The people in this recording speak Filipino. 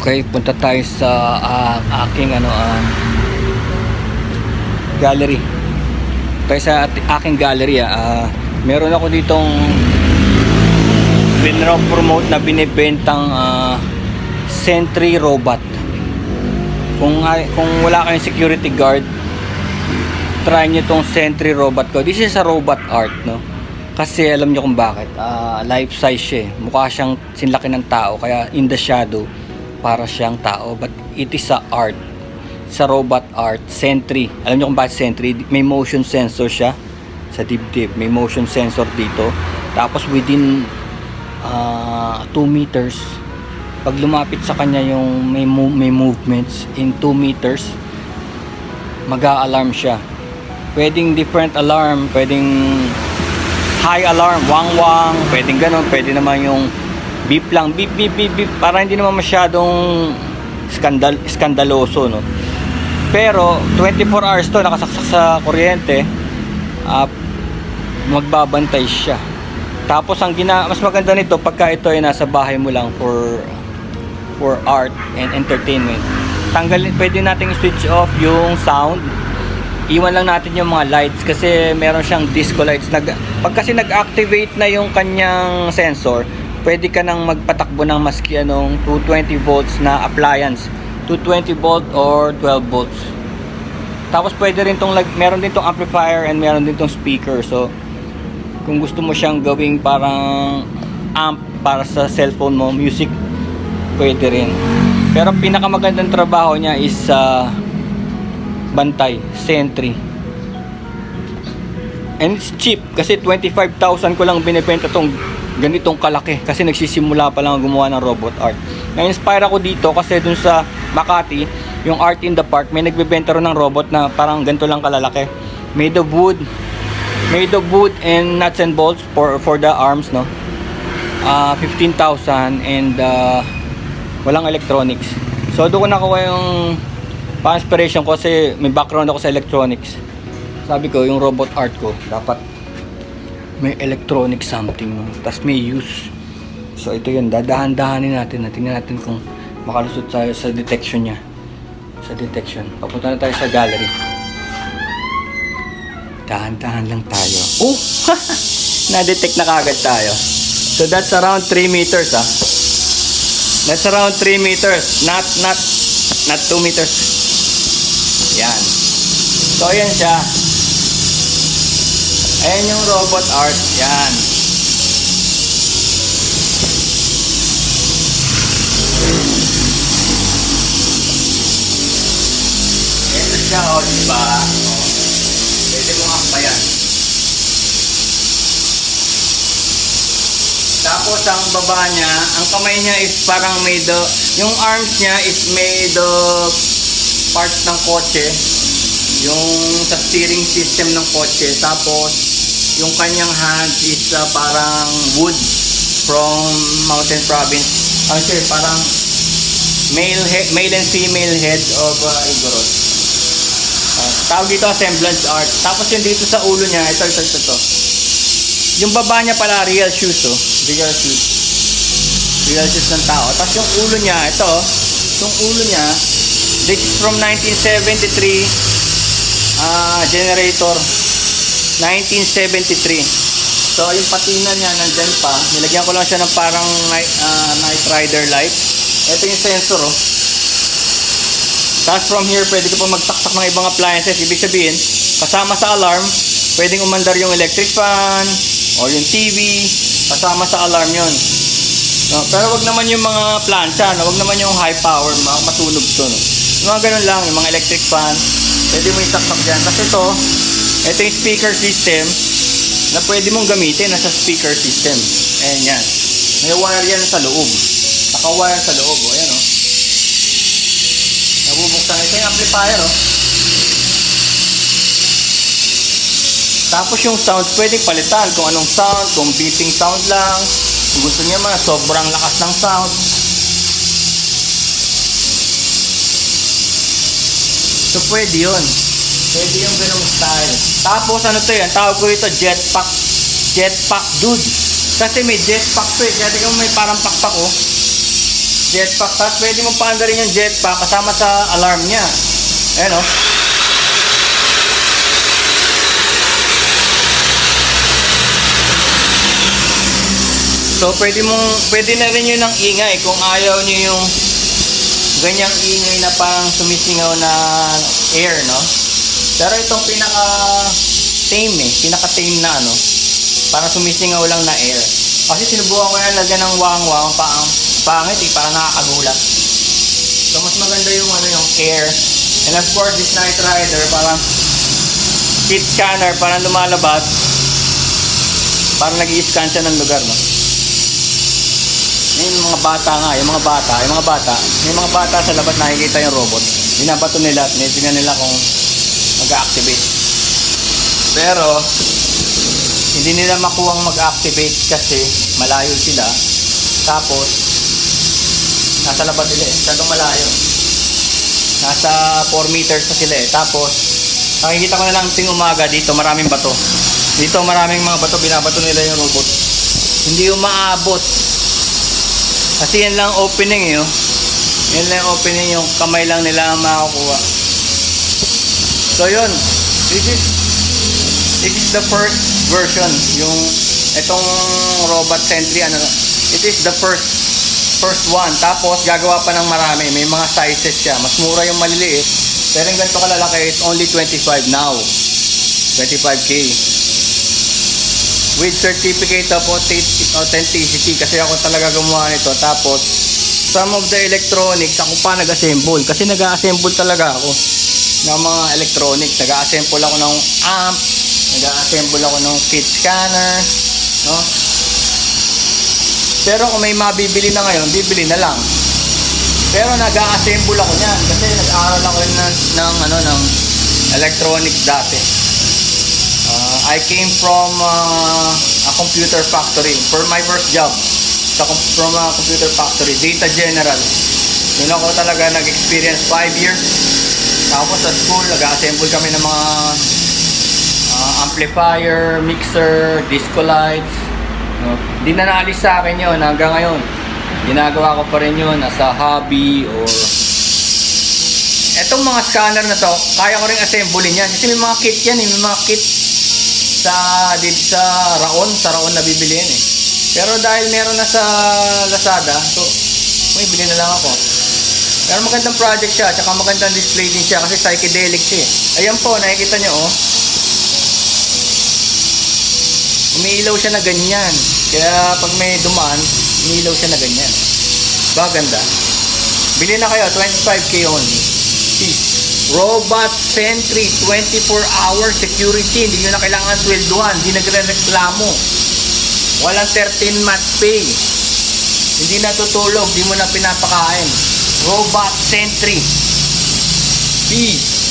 Okay, punta tayo sa aking gallery. Tayo sa aking gallery. Meron ako ditong promote na binibentang Sentry robot. Kung wala kayong security guard, try nyo tong Sentry robot ko. This is a robot art, no? Kasi alam nyo kung bakit. Life size siya. Mukha siyang sinlaki ng tao, kaya in the shadow para siyang tao, but it is a art. Sa robot art, Sentry. Alam nyo kung bakit Sentry? May motion sensor siya sa dibdib. May motion sensor dito. Tapos within 2 meters, pag lumapit sa kanya yung may movements in 2 meters, mag-a-alarm siya. Pwedeng different alarm, pwedeng high alarm, wang-wang, pwedeng ganun, pwede naman yung beep lang, beep beep beep beep, para hindi naman masyadong skandaloso, no? Pero 24 hours to nakasaksak sa kuryente, magbabantay siya. Tapos mas maganda nito pagka ito ay nasa bahay mo lang for art and entertainment. Pwede nating switch off yung sound. Iwan lang natin yung mga lights kasi meron siyang disco lights. Pag kasi nag-activate na yung kanyang sensor, pwede ka nang magpatakbo ng maski 220 volts na appliance, 220 volt or 12 volts. Tapos pwede rin meron din tong amplifier and meron din tong speaker. So kung gusto mo siyang gawing parang amp para sa cellphone mo, music, pwede rin. Pero pinakamagandang trabaho niya is bantay, Sentry. And it's cheap kasi 25,000 ko lang binibenta tong ganitong kalaki kasi nagsisimula pa lang gumawa ng robot art. Na-inspire ako dito kasi dun sa Makati, yung Art in the Park, may nagbebenta rin ng robot na parang ganito lang kalalaki. Made of wood and nuts and bolts for the arms, no? 15,000 and walang electronics. So doon ko nakuha yung pa-inspiration ko kasi may background ako sa electronics. Sabi ko, yung robot art ko dapat may electronic something, no? Tapos may use. So ito yun, dadahan-dahanin natin. Tingnan natin kung makalusot tayo sa detection niya. Sa detection. Papunta na tayo sa gallery. Dahan-dahan lang tayo. Oh! Na-detect na kagad tayo. So that's around 3 meters, That's around 3 meters. Not 2 meters. Yan. So ayan siya. Ayan yung robot art. Yan. Ito siya, diba? Pwede mo akbayan. Tapos ang baba niya, ang kamay niya is parang yung arms niya is made of parts ng kotse. Yung sa steering system ng kotse. Tapos yung kanyang hand is parang wood from Mountain Province. Actually, parang male and female head of Igorot. Tawag dito assemblage art. Tapos yung dito sa ulo niya, ito. Yung baba niya pala real shoes, real shoes. Real shoes ng tao. Tapos yung ulo niya, yung ulo niya, this is from 1973 generator. 1973. So yung patina niya nandyan pa. Nilagyan ko lang siya ng parang Night Rider light. Ito yung sensor, Tapos from here pwede ka pa magtaktak ng ibang appliances. Ibig sabihin, kasama sa alarm, pwedeng umandar yung electric fan or yung TV. Kasama sa alarm yun. No, pero wag naman yung mga plancha, wag naman yung high power, matunog to, Yung mga ganun lang, yung mga electric fan, pwede mo itaktak dyan. Kasi ito yung speaker system na pwede mong gamitin. Nasa speaker system. Ayan yan. May wire yan sa loob. Naka-wire sa loob. Ayan, nabubuksan. Ito yung amplifier, Tapos yung sound, pwedeng palitan. Kung anong sound, kung beeping sound lang. Kung gusto niya sobrang lakas ng sound. So pwede yun. Pwede yung ganung style. Tapos ano to yan? Tawag ko ito jetpack dude. Kasi may jetpack to Kaya tingnan mo may parang pakpak Jetpack. Tapos pwede mong paanda rin yung jetpack kasama sa alarm niya. Ayan o. So pwede na rin yun ng ingay kung ayaw niyo yung ganyang ingay na parang sumisingaw na air, no? Pero itong pinaka-tame pinaka-tame na ano, parang sumisingaw lang na air. Kasi sinubukan ko yan, lagyan ng wang-wang, pangit parang nakakagulat. So mas maganda yung ano, yung air. And of course, this Night Rider, parang heat scanner, parang lumalabas, parang nag-i-scan siya ng lugar, no? Yung mga bata nga, may mga bata sa labas nakikita yung robot. Binabato nila at tingnan nila kung mag-activate. Pero hindi nila makuhang mag-activate kasi malayo sila. Tapos nasa labas sila eh, masyadong malayo. Nasa 4 meters na sila eh. Tapos nakikita ko na lang ting umaga dito, maraming bato. Dito maraming mga bato, binabato nila yung robot. Hindi umaabot. Kasi yan lang opening eh. Yan lang opening, yung kamay lang nila ang makakuha. So yun, this is the first version. Yung itong robot Sentry, it is the first one. Tapos gagawa pa ng marami. May mga sizes siya. Mas mura yung maliliit. Pero yung ganito kalalaki, it's only 25 now. 25K. With certificate of authenticity kasi ako talaga gumawa nito. Tapos some of the electronics ako pa nag-assemble kasi nag-assemble talaga ako ng mga electronics. Nag-assemble ako ng amp, nag-assemble ako ng kit scanner, no? Pero kung may mabibili na ngayon, bibili na lang. Pero nag-assemble ako niyan kasi nag-aaral ako ng electronics dati. I came from a computer factory for my first job. From a computer factory, Data General. Yun ako talaga nag-experience 5 years. Tapos sa school, nag-assemble kami ng mga amplifier, mixer, disco lights. No? Hindi na naalis sa akin yun hanggang ngayon. Ginagawa ko pa rin yun as a hobby or... Etong mga scanner na to, kaya ko rin assemblein yan. Kasi may mga kit yan eh. May mga kit sa Raon na bibili yan eh. Pero dahil meron na sa Lazada, so may bili na lang ako. Pero magandang project siya, tsaka magandang display din siya kasi psychedelic siya eh. Ayan po, nakikita nyo oh. Umiilaw siya na ganyan. Kaya pag may dumaan, umiilaw siya na ganyan. Baganda. Bili na kayo, 25K only. Peace. Robot Sentry 24-hour security. Hindi nyo na kailangan swelduhan. Hindi nagre-reklamo. Walang 13-month pay. Hindi natutulog. Hindi mo na pinapakain. Robot Sentry. Peace.